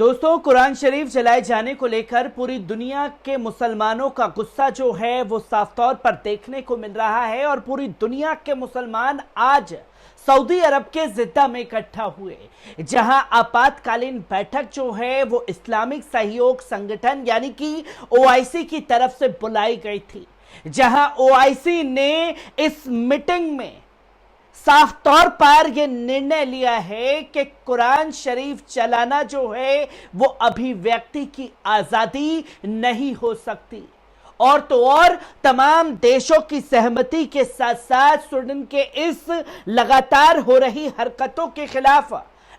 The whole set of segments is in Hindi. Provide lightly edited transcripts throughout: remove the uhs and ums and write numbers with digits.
दोस्तों, कुरान शरीफ जलाए जाने को लेकर पूरी दुनिया के मुसलमानों का गुस्सा जो है वो साफ तौर पर देखने को मिल रहा है और पूरी दुनिया के मुसलमान आज सऊदी अरब के जिद्दा में इकट्ठा हुए, जहां आपातकालीन बैठक जो है वो इस्लामिक सहयोग संगठन यानी कि ओआईसी की तरफ से बुलाई गई थी, जहां ओआईसी ने इस मीटिंग में साफ तौर पर यह निर्णय लिया है कि कुरान शरीफ चलाना जो है वो अभिव्यक्ति की आजादी नहीं हो सकती। और तो और तमाम देशों की सहमति के साथ साथ स्वीडन के इस लगातार हो रही हरकतों के खिलाफ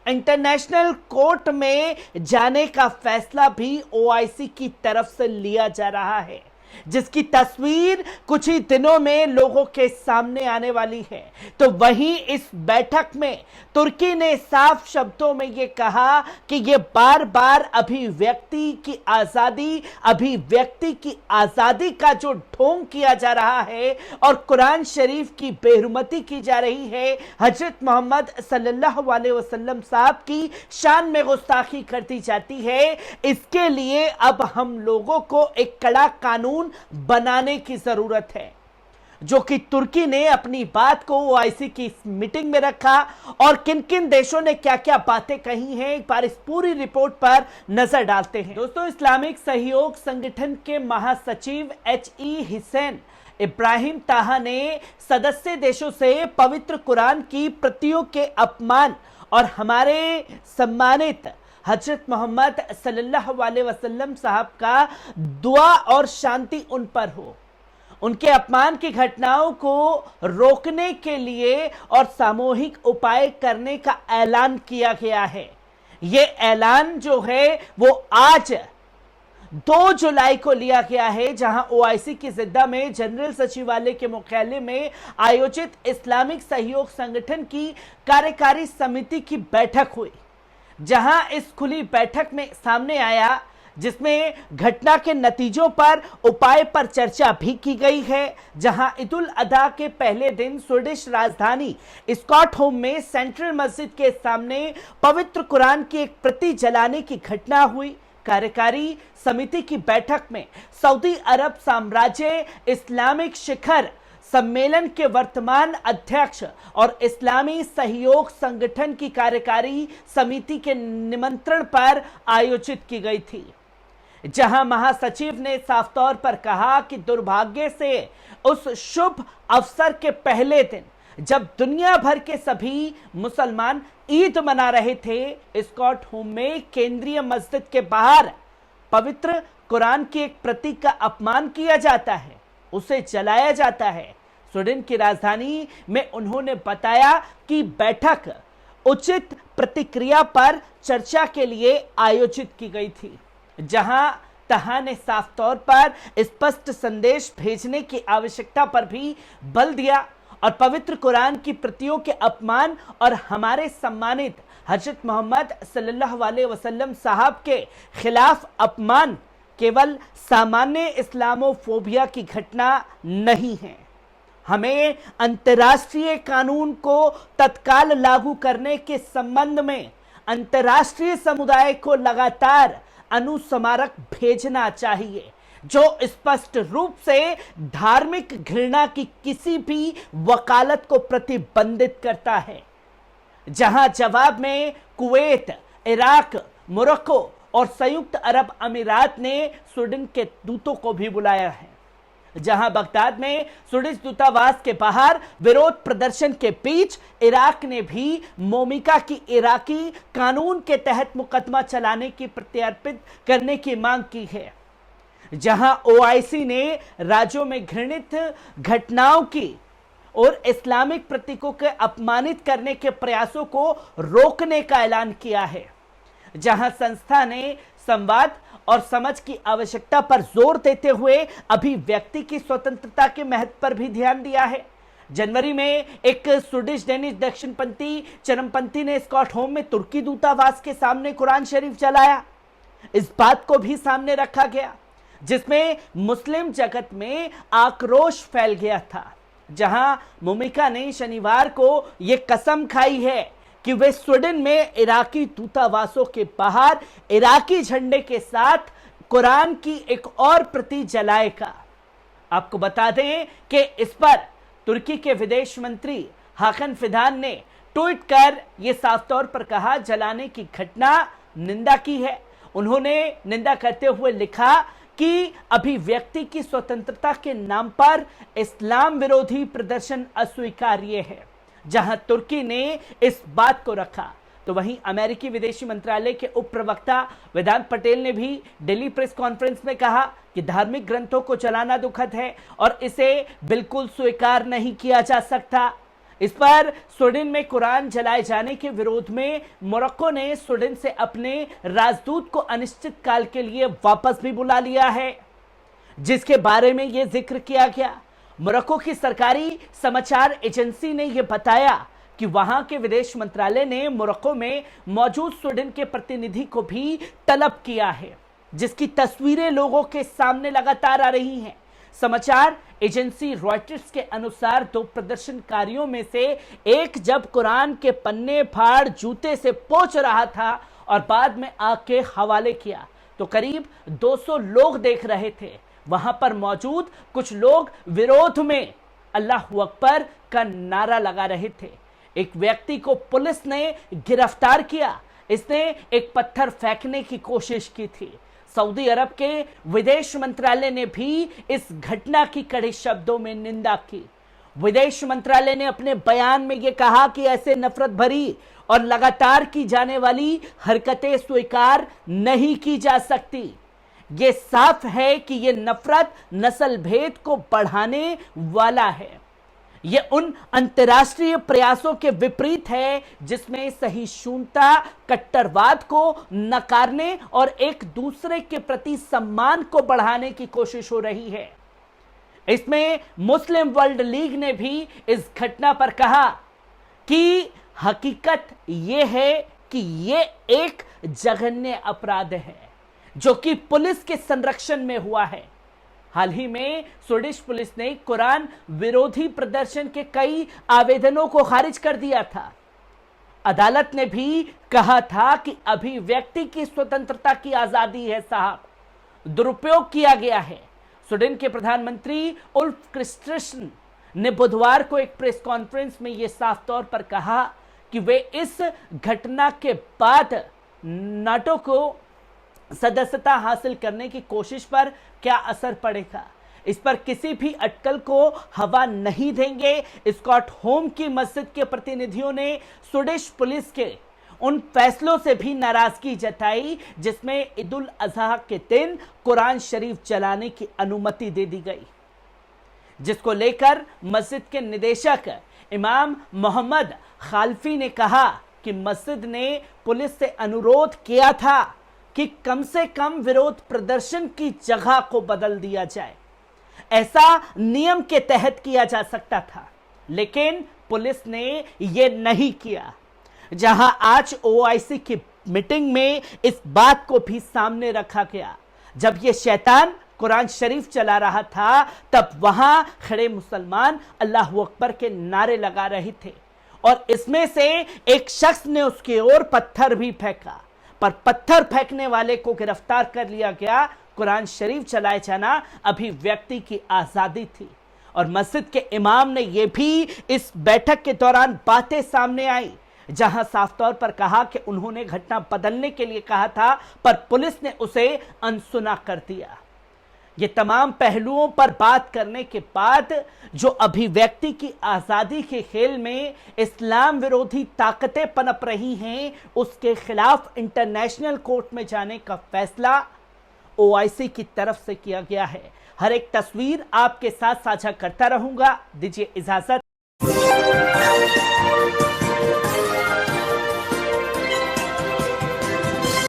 इंटरनेशनल कोर्ट में जाने का फैसला भी ओआईसी की तरफ से लिया जा रहा है, जिसकी तस्वीर कुछ ही दिनों में लोगों के सामने आने वाली है। तो वहीं इस बैठक में तुर्की ने साफ शब्दों में यह कहा कि यह बार बार अभिव्यक्ति की आजादी का जो ढोंग किया जा रहा है और कुरान शरीफ की बेहुरमती की जा रही है, हजरत मोहम्मद सल्लल्लाहु अलैहि वसल्लम साहब की शान में गुस्ताखी कर दी जाती है। इसके लिए अब हम लोगों को एक कड़ा कानून बनाने की जरूरत है, जो कि तुर्की ने अपनी बात को ओआईसी की मीटिंग में रखा और किन किन देशों ने क्या क्या बातें कही हैं, एक बार इस पूरी रिपोर्ट पर नजर डालते हैं। दोस्तों, इस्लामिक सहयोग संगठन के महासचिव HE हुसैन इब्राहिम ताहा ने सदस्य देशों से पवित्र कुरान की प्रतियों के अपमान और हमारे सम्मानित हजरत मोहम्मद सल्लल्लाहु अलैहि वसल्लम साहब का दुआ और शांति उन पर हो, उनके अपमान की घटनाओं को रोकने के लिए और सामूहिक उपाय करने का ऐलान किया गया है। यह ऐलान जो है वो आज 2 जुलाई को लिया गया है, जहां ओआईसी की जिद्दा में जनरल सचिवालय के मुख्यालय में आयोजित इस्लामिक सहयोग संगठन की कार्यकारी समिति की बैठक हुई, जहां इस खुली बैठक में सामने आया, जिसमें घटना के नतीजों पर उपाय पर चर्चा भी की गई है। जहां ईद उल अधा के पहले दिन स्वीडिश राजधानी स्टॉकहोम में सेंट्रल मस्जिद के सामने पवित्र कुरान की एक प्रति जलाने की घटना हुई। कार्यकारी समिति की बैठक में सऊदी अरब साम्राज्य इस्लामिक शिखर सम्मेलन के वर्तमान अध्यक्ष और इस्लामी सहयोग संगठन की कार्यकारी समिति के निमंत्रण पर आयोजित की गई थी, जहां महासचिव ने साफ तौर पर कहा कि दुर्भाग्य से उस शुभ अवसर के पहले दिन, जब दुनिया भर के सभी मुसलमान ईद मना रहे थे, स्टॉकहोम में केंद्रीय मस्जिद के बाहर पवित्र कुरान की एक प्रति का अपमान किया जाता है, उसे जलाया जाता है। स्वीडन की राजधानी में उन्होंने बताया कि बैठक उचित प्रतिक्रिया पर चर्चा के लिए आयोजित की गई थी, जहां ताहा ने साफ तौर पर स्पष्ट संदेश भेजने की आवश्यकता पर भी बल दिया और पवित्र कुरान की प्रतियों के अपमान और हमारे सम्मानित हजरत मोहम्मद सल्लल्लाहु अलैहि वसल्लम साहब के खिलाफ अपमान केवल सामान्य इस्लामोफोबिया की घटना नहीं है। हमें अंतर्राष्ट्रीय कानून को तत्काल लागू करने के संबंध में अंतर्राष्ट्रीय समुदाय को लगातार अनुस्मारक भेजना चाहिए, जो स्पष्ट रूप से धार्मिक घृणा की किसी भी वकालत को प्रतिबंधित करता है। जहां जवाब में कुवैत, इराक, मोरक्को और संयुक्त अरब अमीरात ने स्वीडन के दूतों को भी बुलाया है। जहां बगदाद में स्वीडिश दूतावास के बाहर विरोध प्रदर्शन के बीच इराक ने भी मोमिका की इराकी कानून के तहत मुकदमा चलाने की प्रत्यर्पित करने की मांग की है। जहां ओआईसी ने राज्यों में घृणित घटनाओं की और इस्लामिक प्रतीकों के अपमानित करने के प्रयासों को रोकने का ऐलान किया है। जहां संस्था ने संवाद और समझ की आवश्यकता पर जोर देते हुए अभिव्यक्ति की स्वतंत्रता के महत्व पर भी ध्यान दिया है। जनवरी में एक स्वीडिश डेनिश दक्षिणपंथी चरमपंथी ने स्टॉकहोम में तुर्की दूतावास के सामने कुरान शरीफ जलाया। इस बात को भी सामने रखा गया, जिसमें मुस्लिम जगत में आक्रोश फैल गया था। जहां मोमिका ने शनिवार को यह कसम खाई है कि वे स्वीडन में इराकी दूतावासों के बाहर इराकी झंडे के साथ कुरान की एक और प्रति जलाएगा। आपको बता दें कि इस पर तुर्की के विदेश मंत्री हाकन फिदान ने ट्वीट कर यह साफ तौर पर कहा, जलाने की घटना निंदा की है। उन्होंने निंदा करते हुए लिखा कि अभिव्यक्ति की स्वतंत्रता के नाम पर इस्लाम विरोधी प्रदर्शन अस्वीकार्य है। जहां तुर्की ने इस बात को रखा, तो वहीं अमेरिकी विदेशी मंत्रालय के उप प्रवक्ता वेदांत पटेल ने भी दिल्ली प्रेस कॉन्फ्रेंस में कहा कि धार्मिक ग्रंथों को जलाना दुखद है और इसे बिल्कुल स्वीकार नहीं किया जा सकता। इस पर स्वीडन में कुरान जलाए जाने के विरोध में मोरक्को ने स्वीडन से अपने राजदूत को अनिश्चित काल के लिए वापस भी बुला लिया है, जिसके बारे में यह जिक्र किया गया। मोरक्को की सरकारी समाचार एजेंसी ने यह बताया कि वहां के विदेश मंत्रालय ने मोरक्को में मौजूद स्वीडन के प्रतिनिधि को भी तलब किया है, जिसकी तस्वीरें लोगों के सामने लगातार आ रही हैं। समाचार एजेंसी रॉयटर्स के अनुसार दो प्रदर्शनकारियों में से एक जब कुरान के पन्ने फाड़ जूते से पोंछ रहा था और बाद में आग के हवाले किया, तो करीब 200 लोग देख रहे थे। वहां पर मौजूद कुछ लोग विरोध में अल्लाहू अकबर का नारा लगा रहे थे। एक व्यक्ति को पुलिस ने गिरफ्तार किया। इसने एक पत्थर फेंकने की कोशिश की थी। सऊदी अरब के विदेश मंत्रालय ने भी इस घटना की कड़े शब्दों में निंदा की। विदेश मंत्रालय ने अपने बयान में यह कहा कि ऐसे नफरत भरी और लगातार की जाने वाली हरकतें स्वीकार नहीं की जा सकती। यह साफ है कि यह नफरत नस्ल भेद को बढ़ाने वाला है। यह उन अंतर्राष्ट्रीय प्रयासों के विपरीत है जिसमें सहिष्णुता, कट्टरवाद को नकारने और एक दूसरे के प्रति सम्मान को बढ़ाने की कोशिश हो रही है। इसमें मुस्लिम वर्ल्ड लीग ने भी इस घटना पर कहा कि हकीकत यह है कि यह एक जघन्य अपराध है जो कि पुलिस के संरक्षण में हुआ है। हाल ही में स्वीडिश पुलिस ने कुरान विरोधी प्रदर्शन के कई आवेदनों को खारिज कर दिया था। अदालत ने भी कहा था कि अभिव्यक्ति की स्वतंत्रता की आजादी है साहब, दुरुपयोग किया गया है। स्वीडन के प्रधानमंत्री उल्फ क्रिस्टरसन ने बुधवार को एक प्रेस कॉन्फ्रेंस में यह साफ तौर पर कहा कि वे इस घटना के बाद नाटो को सदस्यता हासिल करने की कोशिश पर क्या असर पड़ेगा, इस पर किसी भी अटकल को हवा नहीं देंगे। स्टॉकहोम की मस्जिद के प्रतिनिधियों ने स्वीडिश पुलिस के उन फैसलों से भी नाराजगी जताई जिसमें ईद उल अजहा के दिन कुरान शरीफ जलाने की अनुमति दे दी गई, जिसको लेकर मस्जिद के निदेशक इमाम मोहम्मद खालफी ने कहा कि मस्जिद ने पुलिस से अनुरोध किया था कि कम से कम विरोध प्रदर्शन की जगह को बदल दिया जाए। ऐसा नियम के तहत किया जा सकता था, लेकिन पुलिस ने यह नहीं किया। जहां आज ओआईसी की मीटिंग में इस बात को भी सामने रखा गया। जब यह शैतान कुरान शरीफ चला रहा था, तब वहां खड़े मुसलमान अल्लाहू अकबर के नारे लगा रहे थे और इसमें से एक शख्स ने उसकी ओर पत्थर भी फेंका, पर पत्थर फेंकने वाले को गिरफ्तार कर लिया गया। कुरान शरीफ चलाए जाना अभिव्यक्ति की आजादी थी और मस्जिद के इमाम ने यह भी इस बैठक के दौरान बातें सामने आई, जहां साफ तौर पर कहा कि उन्होंने घटना बदलने के लिए कहा था, पर पुलिस ने उसे अनसुना कर दिया। ये तमाम पहलुओं पर बात करने के बाद जो अभिव्यक्ति की आजादी के खेल में इस्लाम विरोधी ताकतें पनप रही हैं, उसके खिलाफ इंटरनेशनल कोर्ट में जाने का फैसला ओआईसी की तरफ से किया गया है। हर एक तस्वीर आपके साथ साझा करता रहूंगा। दीजिए इजाजत।